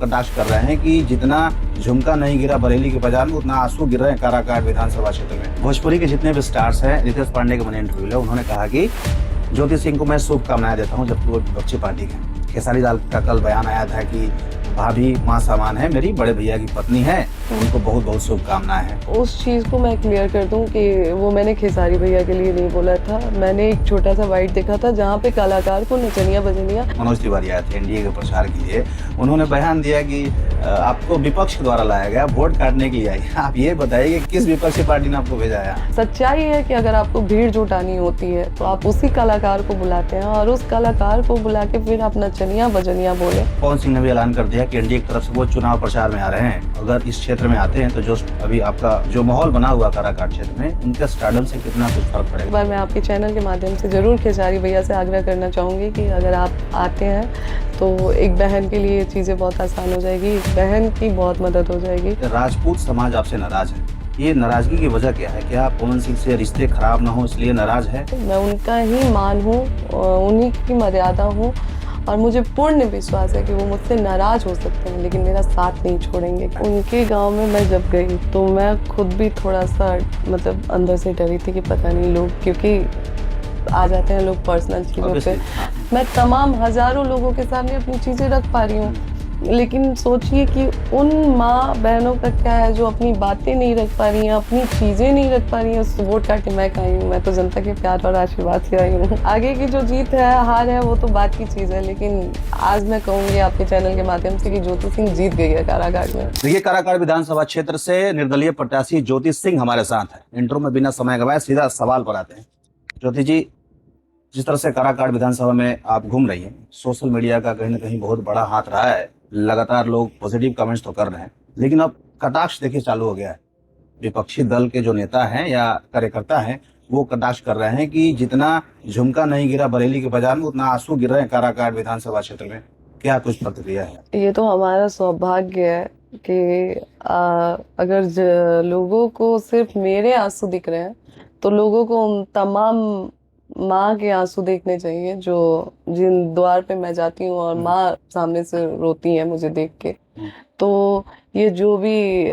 कटाक्ष कर रहे हैं कि जितना झुमका नहीं गिरा बरेली के बाजार में, उतना आंसू गिर रहे हैं काराकाट विधानसभा क्षेत्र में। भोजपुरी के जितने भी स्टार्स हैं, रितेश पांडे के मैंने इंटरव्यू लिया, उन्होंने कहा कि ज्योति सिंह को मैं शुभकामनाएं देता हूं, जबकि वो विपक्षी पार्टी के हैं। खेसारी लाल का कल बयान आया था कि भाभी माँ समान है, मेरी बड़े भैया की पत्नी है, उनको बहुत बहुत शुभकामनाएं हैं। उस चीज़ को मैं क्लियर कर दूं कि वो मैंने खेसारी भैया के लिए नहीं बोला था। मैंने एक छोटा सा वाइट देखा था जहाँ पे कलाकार को नचनिया बजनिया। मनोज तिवारी आए थे एनडीए के प्रचार के लिए, उन्होंने बयान दिया कि आपको विपक्ष के द्वारा लाया गया, वोट काटने के लिए आई। आप ये बताइए कि किस विपक्षी पार्टी ने आपको भेजा है? सच्चाई है कि अगर आपको भीड़ जुटानी होती है तो आप उसी कलाकार को बुलाते हैं और उस कलाकार को बुला के फिर आप नचनिया बजनिया बोले। पवन सिंह ने भी ऐलान कर दिया कि एनडीए की तरफ से वो चुनाव प्रचार में आ रहे हैं। अगर इस क्षेत्र में आते हैं तो जो अभी आपका जो माहौल बना हुआ काराकाट क्षेत्र में, उनके स्टारडम से कितना कुछ फर्क पड़ेगा? एक बार मैं आपके चैनल के माध्यम से जरूर खेसारी भैया से आग्रह करना चाहूँगी कि अगर आप आते हैं तो एक बहन के लिए चीज़ें बहुत आसान हो जाएगी, एक बहन की बहुत मदद हो जाएगी। राजपूत समाज आपसे नाराज है, ये नाराजगी की वजह क्या है? क्या पवन सिंह से रिश्ते खराब ना हो इसलिए नाराज है? मैं उनका ही मान हूँ, उन्हीं की मर्यादा हूँ और मुझे पूर्ण विश्वास है कि वो मुझसे नाराज हो सकते हैं लेकिन मेरा साथ नहीं छोड़ेंगे। उनके गांव में मैं जब गई तो मैं खुद भी थोड़ा सा मतलब अंदर से डरी थी कि पता नहीं लोग, क्योंकि आ जाते हैं लोग पर्सनल चीज़ों पे। मैं तमाम हजारों लोगों के सामने अपनी चीज़ें रख पा रही हूँ, लेकिन सोचिए कि उन माँ बहनों का क्या है जो अपनी बातें नहीं रख पा रही हैं, अपनी चीज़ें नहीं रख पा रही हैं। वोट काटे मैं आई हूँ, मैं तो जनता के प्यार और आशीर्वाद से आई हूँ। आगे की जो जीत है हार है वो तो बात की चीज़ है, लेकिन आज मैं कहूँगी आपके चैनल के माध्यम से कि ज्योति सिंह जीत गई है काराकाट में। देखिए, काराकाट विधानसभा क्षेत्र से निर्दलीय प्रत्याशी ज्योति सिंह हमारे साथ है। इंट्रो में बिना समय गवाए सीधा सवाल पर आते हैं। ज्योति जी, जिस तरह से काराकाट विधानसभा में आप घूम रही हैं, सोशल मीडिया का कहीं ना कहीं बहुत बड़ा हाथ रहा है। लगातार लोग पॉजिटिव कमेंट्स तो कर रहे हैं, लेकिन अब कटाक्ष देखिए चालू हो गया है। विपक्षी दल के जो नेता हैं या कार्यकर्ता हैं, वो कटाक्ष कर रहे हैं कि जितना झुमका नहीं गिरा बरेली के बाजार में, उतना आंसू गिर रहे हैं काराकाट विधानसभा क्षेत्र में। क्या कुछ प्रतिक्रिया है? ये तो हमारा सौभाग्य है कि अगर लोगों को सिर्फ मेरे आंसू दिख रहे हैं तो लोगों को उन तमाम माँ के आंसू देखने चाहिए जो जिन द्वार पे मैं जाती हूँ और माँ सामने से रोती है मुझे देख के। तो ये जो भी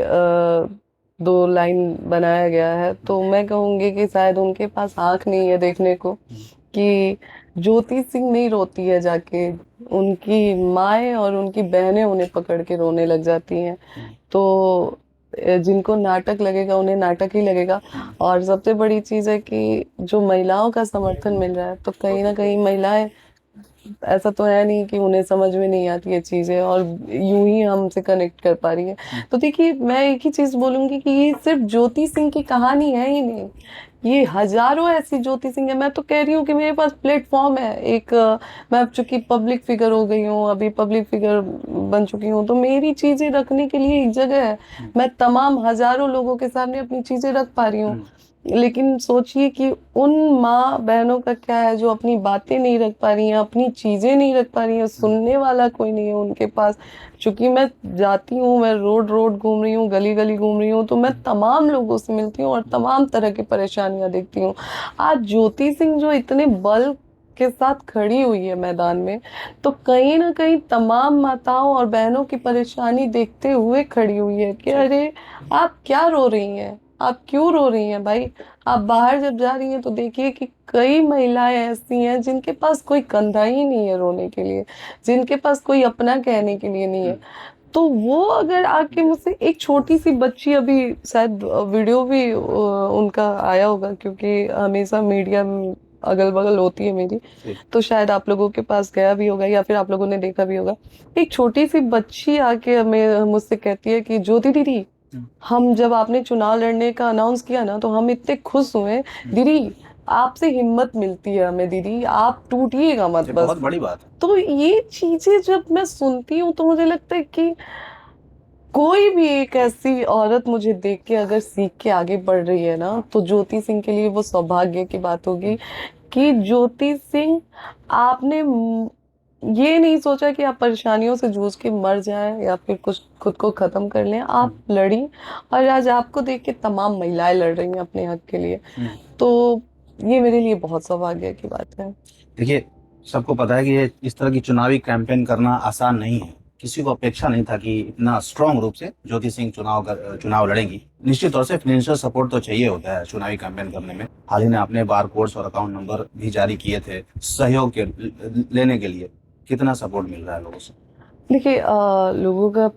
दो लाइन बनाया गया है, तो मैं कहूँगी कि शायद उनके पास आँख नहीं है देखने को कि ज्योति सिंह नहीं रोती है जाके, उनकी माएँ और उनकी बहनें उन्हें पकड़ के रोने लग जाती हैं। तो जिनको नाटक लगेगा उन्हें नाटक ही लगेगा। और सबसे बड़ी चीज़ है कि जो महिलाओं का समर्थन मिल रहा है, तो कहीं ना कहीं महिलाएं, ऐसा तो है नहीं कि उन्हें समझ में नहीं आती है चीज़ें और यूं ही हमसे कनेक्ट कर पा रही है। तो देखिए, मैं एक ही चीज़ बोलूँगी कि ये सिर्फ ज्योति सिंह की कहानी है ही नहीं, ये हजारों ऐसी ज्योति सिंह है। मैं तो कह रही हूँ कि मेरे पास प्लेटफॉर्म है एक, मैं अब चूंकि पब्लिक फिगर हो गई हूँ, अभी पब्लिक फिगर बन चुकी हूँ, तो मेरी चीज़ें रखने के लिए एक जगह है। मैं तमाम हजारों लोगों के सामने अपनी चीज़ें रख पा रही हूँ, लेकिन सोचिए कि उन माँ बहनों का क्या है जो अपनी बातें नहीं रख पा रही हैं, अपनी चीज़ें नहीं रख पा रही हैं, सुनने वाला कोई नहीं है उनके पास। चूंकि मैं जाती हूँ, मैं रोड रोड घूम रही हूँ, गली गली घूम रही हूँ, तो मैं तमाम लोगों से मिलती हूँ और तमाम तरह की परेशानियां देखती हूँ। आज ज्योति सिंह जो इतने बल के साथ खड़ी हुई है मैदान में, तो कहीं ना कहीं तमाम माताओं और बहनों की परेशानी देखते हुए खड़ी हुई है कि अरे आप क्या रो रही हैं, आप क्यों रो रही हैं भाई। आप बाहर जब जा रही हैं तो देखिए कि कई महिलाएं ऐसी हैं जिनके पास कोई कंधा ही नहीं है रोने के लिए, जिनके पास कोई अपना कहने के लिए नहीं है। तो वो अगर आके मुझसे, एक छोटी सी बच्ची, अभी शायद वीडियो भी उनका आया होगा क्योंकि हमेशा मीडिया अगल बगल होती है मेरी, तो शायद आप लोगों के पास गया भी होगा या फिर आप लोगों ने देखा भी होगा। एक छोटी सी बच्ची आके हमें मुझसे कहती है कि ज्योति दीदी, हम जब आपने चुनाव लड़ने का अनाउंस किया ना तो हम इतने खुश हुए दीदी, आपसे हिम्मत मिलती है हमें दीदी, आप टूटिएगा मत बस। बहुत बड़ी बात है। तो ये चीजें जब मैं सुनती हूँ तो मुझे लगता है कि कोई भी एक ऐसी औरत मुझे देख के अगर सीख के आगे बढ़ रही है ना, तो ज्योति सिंह के लिए वो सौभाग्य की बात होगी कि ज्योति सिंह, आपने ये नहीं सोचा कि आप परेशानियों से जूझ के मर जाएं या फिर कुछ खुद को खत्म कर लें, आप लड़ी और आज आपको देख के तमाम महिलाएं लड़ रही हैं अपने हक के लिए। तो ये मेरे लिए बहुत सौभाग्य की बात है। देखिए, सबको पता है कि ये इस तरह की चुनावी कैंपेन करना आसान नहीं है। किसी को अपेक्षा नहीं था कि इतना स्ट्रांग रूप से ज्योति सिंह चुनाव लड़ेंगी। निश्चित तौर से फाइनेंशियल सपोर्ट तो चाहिए होता है चुनावी कैंपेन करने में। हाल ही में आपने बार कोड्स और अकाउंट नंबर भी जारी किए थे सहयोग के लेने के लिए। कितना सपोर्ट मिल रहा है लोगों से? देखिए लोगों का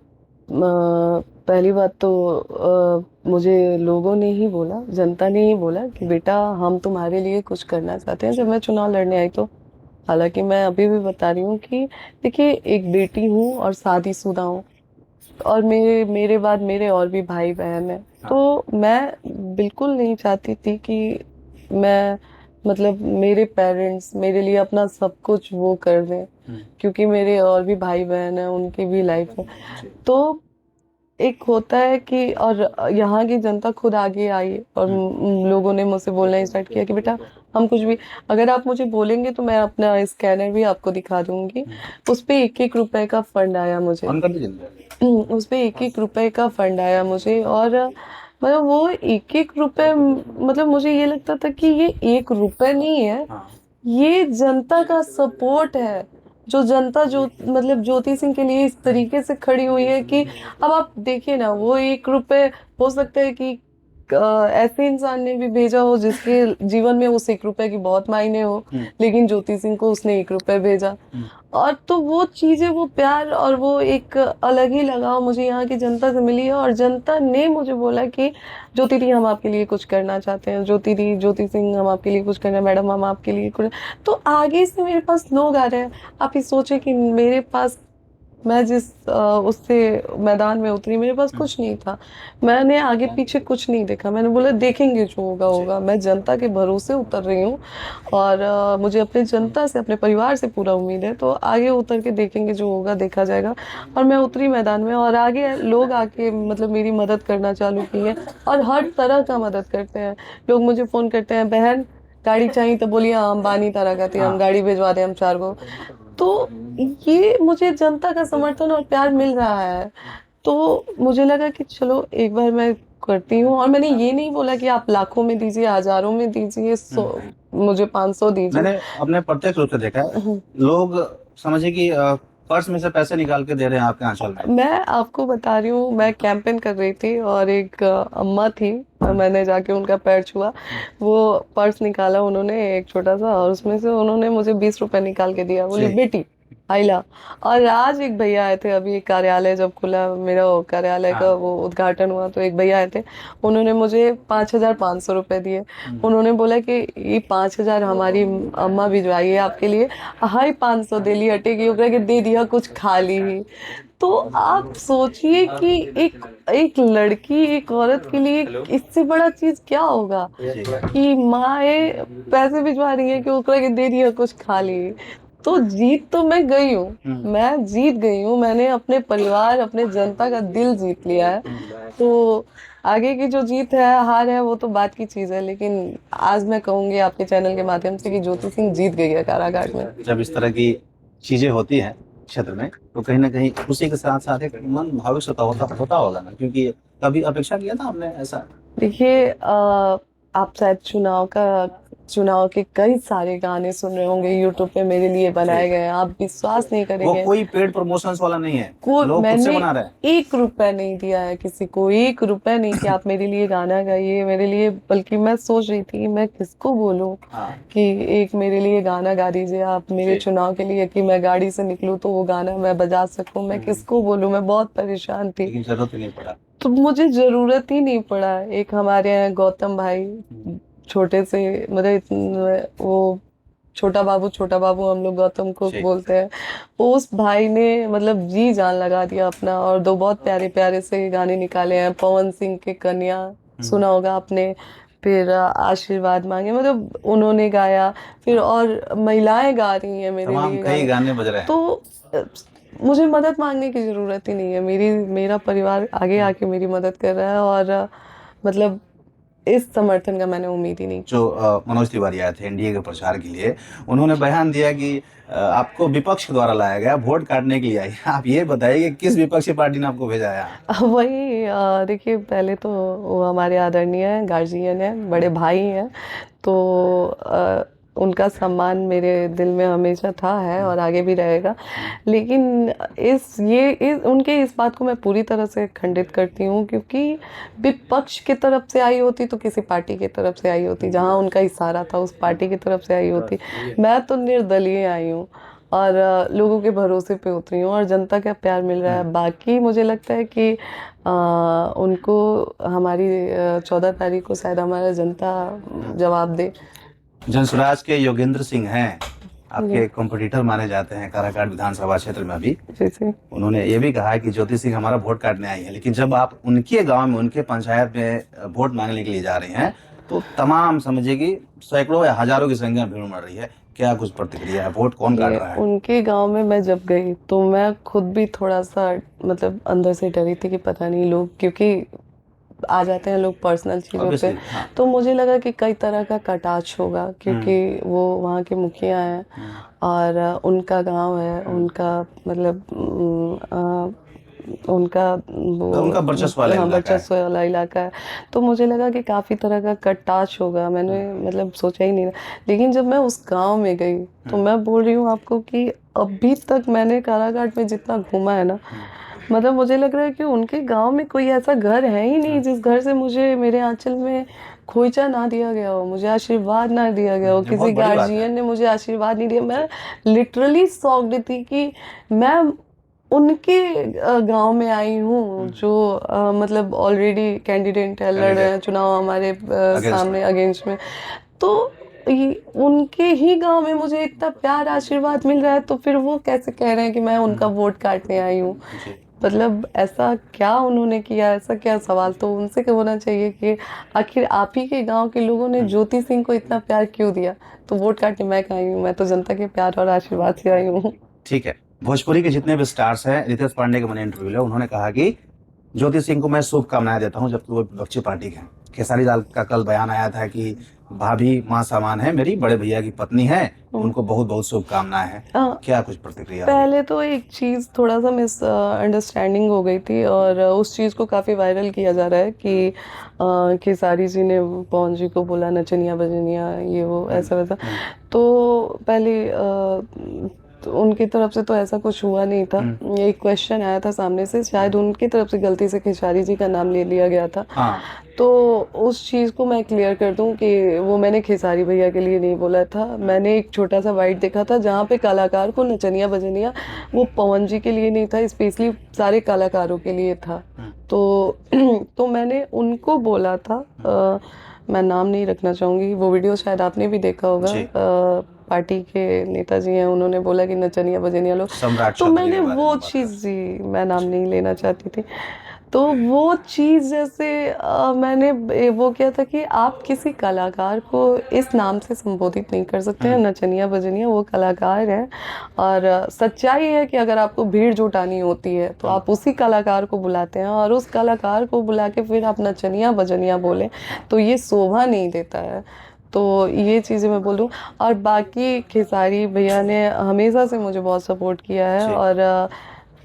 पहली बात तो मुझे लोगों ने ही बोला, जनता ने ही बोला कि बेटा हम तुम्हारे लिए कुछ करना चाहते हैं जब मैं चुनाव लड़ने आई तो। हालांकि मैं अभी भी बता रही हूँ कि देखिए एक बेटी हूँ और शादीशुदा हूँ और मेरे मेरे बाद मेरे और भी भाई बहन हैं। तो मैं बिल्कुल नहीं चाहती थी कि मैं मतलब मेरे पेरेंट्स मेरे लिए अपना सब कुछ वो कर दें, क्योंकि मेरे और भी भाई बहन हैं, उनकी भी लाइफ है। तो एक होता है कि और यहाँ की जनता खुद आगे आई और लोगों ने मुझसे बोलना स्टार्ट किया कि बेटा हम कुछ भी, अगर आप मुझे बोलेंगे तो मैं अपना स्कैनर भी आपको दिखा दूंगी। उस पे 1-1 रुपए का फंड आया मुझे। ऑन कर दीजिए। उस पे 1-1 रुपए का फंड आया मुझे और मतलब वो 1-1 रुपए मतलब मुझे ये लगता था कि ये 1 रुपए नहीं है, ये जनता का सपोर्ट है। जो जनता जो मतलब ज्योति सिंह के लिए इस तरीके से खड़ी हुई है कि अब आप देखिए ना, वो 1 रुपए हो सकता है कि ऐसे इंसान ने भी भेजा हो जिसके जीवन में उस 1 रुपए की बहुत मायने हो, लेकिन ज्योति सिंह को उसने 1 रुपए भेजा। और तो वो चीजें, वो प्यार और वो एक अलग ही लगाव मुझे यहाँ की जनता से मिली है। और जनता ने मुझे बोला कि ज्योति दी हम आपके लिए कुछ करना चाहते हैं, ज्योति दी, ज्योति सिंह हम आपके लिए कुछ करना, मैडम हम आपके लिए कुछ। तो आगे से मेरे पास लोग आ रहे हैं। आप ये सोचे कि मेरे पास, मैं जिस उससे मैदान में उतरी मेरे पास कुछ नहीं था, मैंने आगे पीछे कुछ नहीं देखा, मैंने बोला देखेंगे जो होगा होगा। मैं जनता के भरोसे उतर रही हूँ और मुझे अपने जनता से, अपने परिवार से पूरा उम्मीद है, तो आगे उतर के देखेंगे जो होगा देखा जाएगा। और मैं उतरी मैदान में और आगे लोग आके मतलब मेरी मदद करना चालू की है और हर तरह का मदद करते हैं। लोग मुझे फ़ोन करते हैं, बहन गाड़ी चाहिए तो बोलिए हम बानी तरह कहते हैं, हम गाड़ी भिजवा दें हम 4 को। तो ये मुझे जनता का समर्थन और प्यार मिल रहा है, तो मुझे लगा कि चलो एक बार मैं करती हूँ। और मैंने ये नहीं बोला कि आप लाखों में दीजिए, हजारों में दीजिए, मुझे 500 दीजिए। मैंने अपने प्रत्यक्ष रूप से देखा है, लोग समझे कि पर्स में से पैसे निकाल के दे रहे हैं आपके आंचल में। मैं आपको बता रही हूँ, मैं कैंपेन कर रही थी और एक अम्मा थी, मैंने जाके उनका पैर छुआ, वो पर्स निकाला उन्होंने एक छोटा सा और उसमें से उन्होंने मुझे 20 रुपए निकाल के दिया, बोली बेटी आइला। और आज एक भैया आए थे, अभी कार्यालय जब खुला मेरा, कार्यालय का वो उद्घाटन हुआ, तो एक भैया आए थे, उन्होंने मुझे 5,500 रुपए दिए। उन्होंने बोला कि ये 5,000 हमारी अम्मा भिजवाई है आपके लिए, हाई 500 दे ली हटेगी, ओकरा के दे दिया कुछ खा ली ही। तो आप सोचिए कि एक लड़की, एक औरत के लिए इससे बड़ा चीज क्या होगा कि माँ पैसे भिजवा रही है कि ओकरा के दे दिया कुछ खा ली। तो जीत तो मैं गई हूँ, मैं जीत गई हूँ, मैंने अपने परिवार, अपने जनता का दिल जीत लिया है। तो आगे की जो जीत है हार है वो तो बात की चीज है, लेकिन आज मैं कहूंगी आपके चैनल के माध्यम से कि ज्योति सिंह जीत गई है कारागार में। जब इस तरह की चीजें होती हैं क्षेत्र में, तो कहीं ना कहीं खुशी के साथ साथ एक मन भविष्य तो होता होगा ना, क्योंकि कभी अपेक्षा किया था आपने ऐसा? देखिए आप शायद चुनाव के कई सारे गाने सुन रहे होंगे यूट्यूब पे मेरे लिए बनाए गए हैं, आप विश्वास नहीं वो करेंगे। कोई पेड प्रमोशंस वाला नहीं है, कोई, लोग खुद से मैंने बना रहे हैं। 1 रुपए नहीं दिया है किसी को, 1 रुपए नहीं कि आप मेरे लिए गाना गाइए मेरे लिए, बल्कि मैं सोच रही थी मैं किसको बोलूं कि एक मेरे लिए गाना गा दीजिए आप मेरे चुनाव के लिए, कि मैं गाड़ी से निकलूं तो वो गाना मैं बजा सकूं। मैं किसको बोलूं, मैं बहुत परेशान थी, लेकिन जरूरत ही नहीं पड़ा। तो मुझे जरूरत ही नहीं पड़ा। एक हमारे यहाँ गौतम भाई, छोटे से मतलब वो छोटा बाबू हम लोग गौतम को बोलते हैं, उस भाई ने मतलब जी जान लगा दिया अपना, और 2 बहुत प्यारे प्यारे से गाने निकाले हैं। पवन सिंह के कन्या सुना होगा आपने, फिर आशीर्वाद मांगे, मतलब उन्होंने गाया, फिर और महिलाएं गा रही हैं मेरे लिए कई गाने बज रहे हैं। तो मुझे मदद मांगने की जरूरत ही नहीं है, मेरा परिवार आगे आके मेरी मदद कर रहा है और मतलब इस समर्थन का मैंने उम्मीद ही नहीं। जो मनोज तिवारी आए थे एनडीए के प्रचार के लिए, उन्होंने बयान दिया कि आपको विपक्ष के द्वारा लाया गया, वोट काटने के लिए आई। आप ये बताइए कि किस विपक्षी पार्टी ने आपको भेजा है? वही देखिए, पहले तो वो हमारे आदरणीय हैं, गार्जियन हैं, बड़े भाई हैं, तो उनका सम्मान मेरे दिल में हमेशा था, है और आगे भी रहेगा। लेकिन उनके इस बात को मैं पूरी तरह से खंडित करती हूँ, क्योंकि विपक्ष की तरफ से आई होती तो किसी पार्टी की तरफ से आई होती, जहाँ उनका इशारा था उस पार्टी की तरफ से आई होती। मैं तो निर्दलीय आई हूँ और लोगों के भरोसे पे उतरी हूँ और जनता का प्यार मिल रहा है। बाकी मुझे लगता है कि उनको हमारी 14 तारीख को शायद हमारा जनता जवाब दे। जनसुराज के योगेंद्र सिंह हैं, आपके कॉम्पिटिटर माने जाते हैं काराकाट विधानसभा क्षेत्र में। अभी जी। उन्होंने ये भी कहा है कि ज्योति सिंह हमारा वोट काटने आई है, लेकिन जब आप उनके गांव में, उनके पंचायत में वोट मांगने के लिए जा रहे हैं तो तमाम समझिए कि सैकड़ों या हजारों की संख्या में भीड़ उमड़ रही है। क्या कुछ प्रतिक्रिया है, वोट कौन काट रहा है? उनके गांव में मैं जब गई तो मैं खुद भी थोड़ा सा मतलब अंदर से डरी थी कि पता नहीं लोग, क्योंकि आ जाते हैं लोग पर्सनल चीज़ों पे, तो मुझे लगा कि कई तरह का कटाक्ष होगा, क्योंकि वो वहाँ के मुखिया हैं और उनका गांव है, उनका मतलब उनका वर्चस्व वाला इलाका है। तो मुझे लगा कि काफ़ी तरह का कटाक्ष होगा, मैंने मतलब सोचा ही नहीं था। लेकिन जब मैं उस गांव में गई तो मैं बोल रही हूँ आपको कि अभी तक मैंने काराकाट में जितना घूमा है ना, मतलब मुझे लग रहा है कि उनके गांव में कोई ऐसा घर है ही नहीं जिस घर से मुझे मेरे आंचल में खोइचा ना दिया गया हो, मुझे आशीर्वाद ना दिया गया हो, किसी गार्जियन ने मुझे आशीर्वाद नहीं दिया। मैं लिटरली शॉक्ड थी कि मैं उनके गांव में आई हूँ जो मतलब ऑलरेडी कैंडिडेट है, लड़ रहे हैं चुनाव हमारे सामने अगेंस्ट में। तो उनके ही गांव में मुझे इतना प्यार आशीर्वाद मिल रहा है, तो फिर वो कैसे कह रहे हैं कि मैं उनका वोट काटने आई हूँ? मतलब ऐसा क्या उन्होंने किया, ऐसा क्या सवाल तो उनसे होना चाहिए कि आखिर आप ही के गांव के लोगों ने ज्योति सिंह को इतना प्यार क्यों दिया? तो वोट काटने मैं कहाँ आई हूँ? मैं तो जनता के प्यार और आशीर्वाद से आई हूँ। ठीक है, भोजपुरी के जितने भी स्टार्स हैं, रितेश पांडे के मैंने इंटरव्यू लिया, उन्होंने कहा कि ज्योति सिंह को मैं शुभकामनाएं देता हूं, जबकि वो विपक्षी पार्टी के हैं। खेसारी लाल का कल बयान आया था कि भाभी माँ समान है, मेरी बड़े भैया की पत्नी है, उनको बहुत बहुत शुभकामनाएं हैं। क्या कुछ प्रतिक्रिया? पहले तो एक चीज़ थोड़ा सा मिस अंडरस्टैंडिंग हो गई थी और उस चीज़ को काफ़ी वायरल किया जा रहा है कि खेसारी जी ने पवन जी को बोला नचनिया बजनिया, ये वो ऐसा वैसा। तो पहले तो उनकी तरफ से तो ऐसा कुछ हुआ नहीं था। एक क्वेश्चन आया था सामने से, शायद उनकी तरफ से गलती से खेसारी जी का नाम ले लिया गया था। तो उस चीज़ को मैं क्लियर कर दूं कि वो मैंने खेसारी भैया के लिए नहीं बोला था। मैंने एक छोटा सा वाइट देखा था जहाँ पे कलाकार को नचनिया बजनिया, वो पवन जी के लिए नहीं था, स्पेशली सारे कलाकारों के लिए था। तो मैंने उनको बोला था, मैं नाम नहीं रखना चाहूँगी, वो वीडियो शायद आपने भी देखा होगा। पार्टी के नेताजी हैं, उन्होंने बोला कि नचनिया बजनिया लोग, तो मैंने वो चीज़, जी मैं नाम नहीं लेना चाहती थी, तो वो चीज़ जैसे मैंने वो किया था कि आप किसी कलाकार को इस नाम से संबोधित नहीं कर सकते हैं। नचनिया बजनिया वो कलाकार है और सच्चाई है कि अगर आपको भीड़ जुटानी होती है तो आप उसी कलाकार को बुलाते हैं और उस कलाकार को बुला के फिर आप नचनिया बजनिया बोलें तो ये शोभा नहीं देता है। तो ये चीज़ें मैं बोल दूँ। और बाकी खेसारी भैया ने हमेशा से मुझे बहुत सपोर्ट किया है और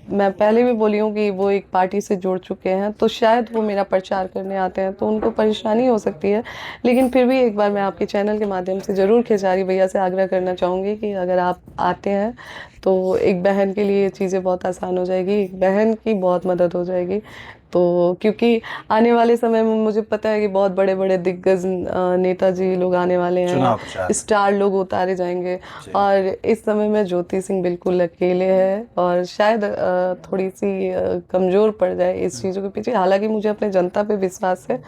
मैं पहले भी बोली हूँ कि वो एक पार्टी से जुड़ चुके हैं, तो शायद वो मेरा प्रचार करने आते हैं तो उनको परेशानी हो सकती है। लेकिन फिर भी एक बार मैं आपके चैनल के माध्यम से ज़रूर खेसारी भैया से आग्रह करना चाहूँगी कि अगर आप आते हैं तो एक बहन के लिए चीज़ें बहुत आसान हो जाएगी, एक बहन की बहुत मदद हो जाएगी। तो क्योंकि आने वाले समय में मुझे पता है कि बहुत बड़े बड़े दिग्गज नेताजी लोग आने वाले हैं, स्टार लोग उतारे जाएंगे और इस समय में ज्योति सिंह बिल्कुल अकेले है और शायद थोड़ी सी कमज़ोर पड़ जाए इस चीज़ों के पीछे। हालांकि मुझे अपने जनता पे विश्वास है,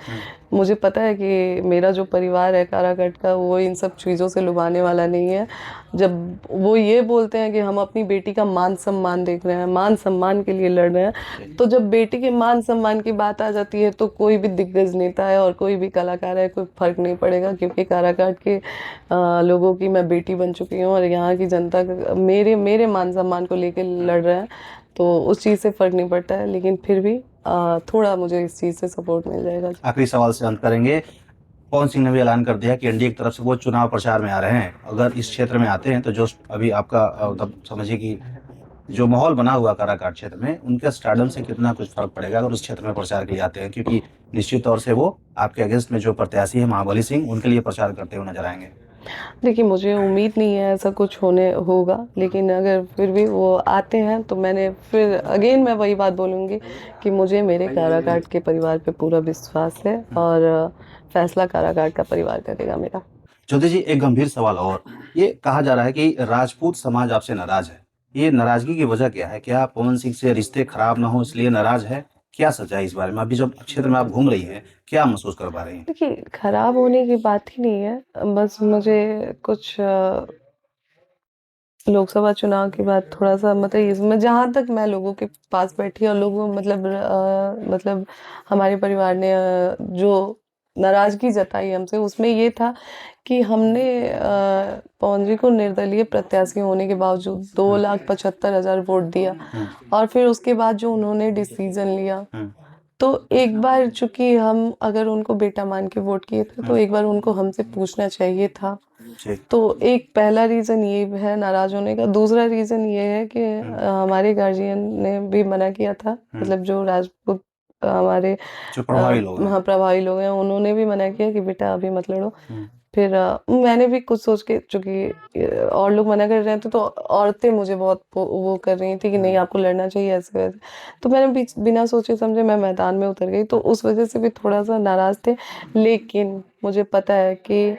मुझे पता है कि मेरा जो परिवार है काराकाट का वो इन सब चीज़ों से लुभाने वाला नहीं है। जब वो ये बोलते हैं कि हम अपनी बेटी का मान सम्मान देख रहे हैं, मान सम्मान के लिए लड़ रहे हैं, तो जब बेटी के मान सम्मान की बात आ जाती है तो कोई भी दिग्गज नेता है और कोई भी कलाकार है, कोई फ़र्क नहीं पड़ेगा, क्योंकि काराकाट के लोगों की मैं बेटी बन चुकी हूँ और यहाँ की जनता मेरे मान सम्मान को लेकर लड़ रहे हैं, तो उस चीज़ से फ़र्क नहीं पड़ता है। लेकिन फिर भी थोड़ा मुझे इस चीज़ से सपोर्ट मिल जाएगा। आखिरी सवाल से अंत करेंगे। पवन सिंह ने भी ऐलान कर दिया कि एनडीए की तरफ से वो चुनाव प्रचार में आ रहे हैं। अगर इस क्षेत्र में आते हैं तो जो अभी आपका मतलब समझिए कि जो माहौल बना हुआ काराकाट क्षेत्र में, उनके स्टारडम से कितना कुछ फर्क पड़ेगा अगर उस क्षेत्र में प्रचार के लिए आते हैं? क्योंकि निश्चित तौर से वो आपके अगेंस्ट में जो प्रत्याशी है महाबली सिंह, उनके लिए प्रचार करते हुए नजर आएंगे। देखिए, मुझे उम्मीद नहीं है ऐसा कुछ होने होगा, लेकिन अगर फिर भी वो आते हैं तो मैंने फिर अगेन मैं वही बात बोलूँगी कि मुझे मेरे काराकाट के परिवार पे पूरा विश्वास है और फैसला काराकाट का परिवार करेगा मेरा। ज्योति जी, एक गंभीर सवाल और, ये कहा जा रहा है कि राजपूत समाज आपसे नाराज है। ये नाराजगी की वजह क्या है? क्या पवन सिंह से रिश्ते खराब ना हो इसलिए नाराज है? क्या सच्चाई इस बारे में? अभी जब क्षेत्र में आप घूम रही हैं, क्या महसूस कर पा रही हैं? देखिए, खराब होने की बात ही नहीं है, बस मुझे कुछ लोकसभा चुनाव के बाद थोड़ा-सा मतलब इसमें जहाँ तक मैं लोगों के पास बैठी और लोगों मतलब हमारे परिवार ने जो नाराज़गी जताई हमसे उसमें ये था कि हमने पवन जी को निर्दलीय प्रत्याशी होने के बावजूद 2,75,000 वोट दिया और फिर उसके बाद जो उन्होंने डिसीज़न लिया, तो एक बार चूँकि हम अगर उनको बेटा मान के वोट किए थे, तो एक बार उनको हमसे पूछना चाहिए था। जी। तो एक पहला रीज़न ये है नाराज़ होने का। दूसरा रीज़न ये है कि हमारे गार्जियन ने भी मना किया था, मतलब जो राजपूत हमारे जो प्रभावी लोग हैं। हाँ, प्रभावी लोग हैं, उन्होंने भी मना किया कि बेटा अभी मत लड़ो। हुँ। फिर मैंने भी कुछ सोच के चूँकि और लोग मना कर रहे थे, तो औरतें मुझे बहुत वो कर रही थी कि नहीं आपको लड़ना चाहिए ऐसे-वैसे। तो मैंने बिना सोचे समझे मैं मैदान में उतर गई, तो उस वज़ह से भी थोड़ा-सा नाराज़ थे। लेकिन मुझे पता है कि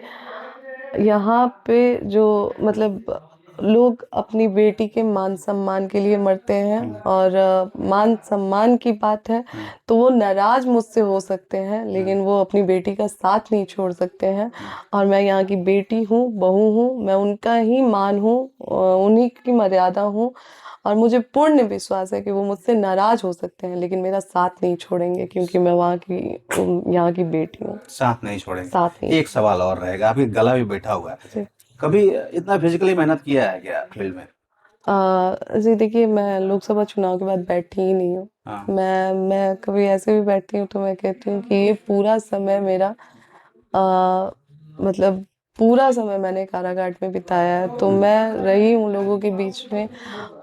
यहाँ पे जो मतलब लोग अपनी बेटी के मान-सम्मान के लिए मरते हैं और मान-सम्मान की बात है, तो वो नाराज़ मुझसे हो सकते हैं, लेकिन वो अपनी बेटी का साथ नहीं छोड़ सकते हैं और मैं यहाँ की बेटी हूँ, बहू हूँ, मैं उनका ही मान हूँ उन्हीं की मर्यादा हूँ और मुझे पूर्ण विश्वास है कि वो मुझसे नाराज़ हो सकते हैं, लेकिन मेरा साथ नहीं छोड़ेंगे क्योंकि मैं यहाँ की बेटी हूँ। साथ नहीं छोड़ेंगे। साथ नहीं एक सवाल और रहेगा, आपके गला भी बैठा हुआ है। जी। कभी इतना फिज़िकली मेहनत किया है क्या फील्ड में? जी देखिए, मैं लोकसभा चुनाव के बाद बैठी ही नहीं हूँ। हाँ। मैं कभी ऐसे भी बैठती हूँ तो मैं कहती हूँ कि ये पूरा समय मेरा मतलब पूरा समय मैंने कारागार में बिताया है, तो मैं रही हूँ लोगों के बीच में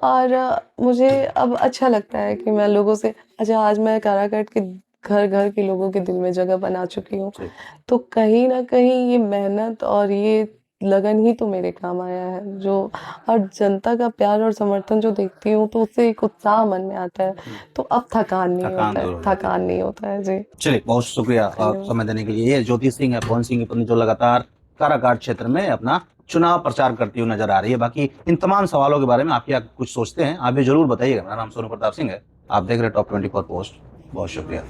और मुझे अब अच्छा लगता है कि मैं लोगों से अच्छा आज मैं कारागार के घर-घर के लोगों के दिल में जगह बना चुकी हूँ। जी। तो कहीं न कहीं ये मेहनत और ये लगन ही तो मेरे काम आया है जो और जनता का प्यार और समर्थन जो देखती हूँ तो उससे एक उत्साह मन में आता है। तो अब थकान नहीं थकान होता है दूर हो जाती है। थकान नहीं होता है। जी, चलिए, बहुत शुक्रिया धन्यवाद। समय देने के लिए। ये ज्योति सिंह है, पवन सिंह की पत्नी, जो लगातार काराकाट क्षेत्र में अपना चुनाव प्रचार करती हुई नज़र आ रही है। बाकी इन तमाम सवालों के बारे में आप क्या कुछ सोचते हैं, आप भी ज़रूर बताइएगा। मेरा नाम सोनू प्रताप सिंह है। आप देख रहे हैं टॉप 24 पोस्ट। बहुत शुक्रिया।